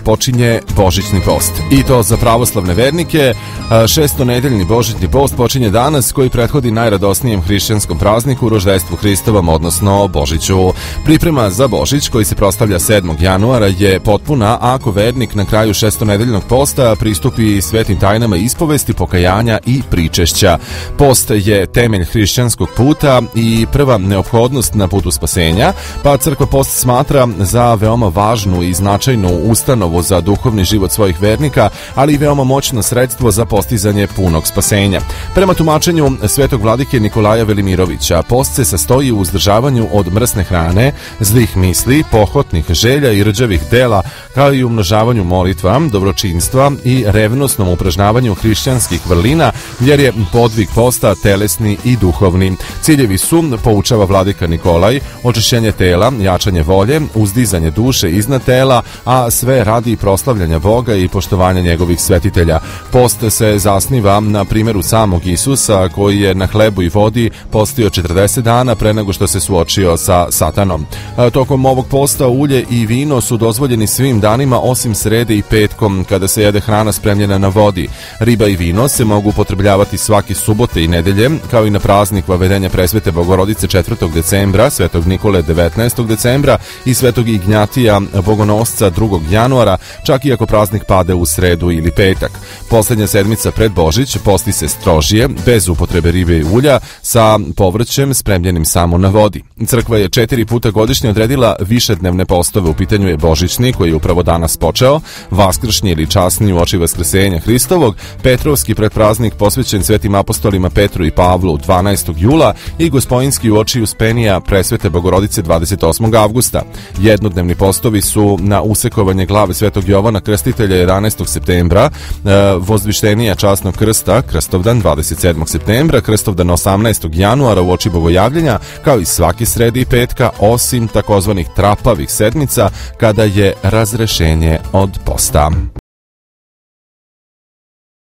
počinje Božićni post. I to za pravoslavne vernike. Šestonedeljni Božićni post počinje danas, koji prethodi najradosnijem hrišćanskom prazniku, roždestvu Hristovom, odnosno Božiću. Priprema za Božić, koji se proslavlja 7. januara, je potpuna ako vernik na kraju šestonedeljnog posta pristupi svetim tajnama ispovesti, pokajanja i pričešća. Post je temelj hrišćanskog puta i prva neophodnost na putu spasenja, pa crkva post smatra za veoma važnu i značajnu ustanovu za duhovni život svojih vernika, ali i veoma moćno sredstvo za postizanje punog spasenja. Prema tumačenju svetog vladike Nikolaja Velimirovića, post se sastoji u uzdržavanju od mrsne hrane, zlih misli, pohotnih želja i rđavih dela, kao i umnožavanju molitva, dobročinstva i revnosnom upražnjavanju hrišćanskih vrlina, jer je podvig posta telesni i duhovni. Ciljevi su, poučava vladika Nikolaj, očišćenje tela, jačanje volje, uzdizanje duše iznad tela, a sve radi proslavljanja Boga i poštovanja njegovih svetitelja. Post se zasniva na primjeru samog Isusa, koji je na hlebu i vodi postio 40 dana pre nego što se suočio sa Satanom. Tokom ovog posta ulje i vino su dozvoljeni svim danima osim srede i petkom, kada se jede hrana spremljena na vodi. Riba i vino se mogu upotrebljavati svake subote i nedelje, kao i na praznik Vavedenja Presvete Bogorodice 4. decembra, Svetog Nikole 19. decembra i Svetog Ignjatija Bogonosca 2. januara, čak i ako praznik pade u sredu ili petak. Posljednja sedmica pred Božić posti se strožije, bez upotrebe ribe i ulja, sa povrćem spremljenim samo na vodi. Crkva je 4 puta godišnje odredila višednevne postove. U pitanju je Božićni, koji je upravo danas počeo, Vaskršnji ili časni u oči Vaskrsenja Hristovog, Petrovski predpraznik posvećen svetim apostolima Petru i Pavlu 12. jula i Gospojinski u oči Uspenija Presvete Bogorodice 28. avgusta. Jednodnevni postovi su na usekovanje glave Svetog Jovana Krstitelja 11. septembra, Vozdvištenija časnog krsta, Krstovdan 27. septembra, Krstovdan 18. januara u oči Bogojavljenja, kao i svake srede i petka, osim takozvanih trapavih sedmica, kada je razrešenje od posta.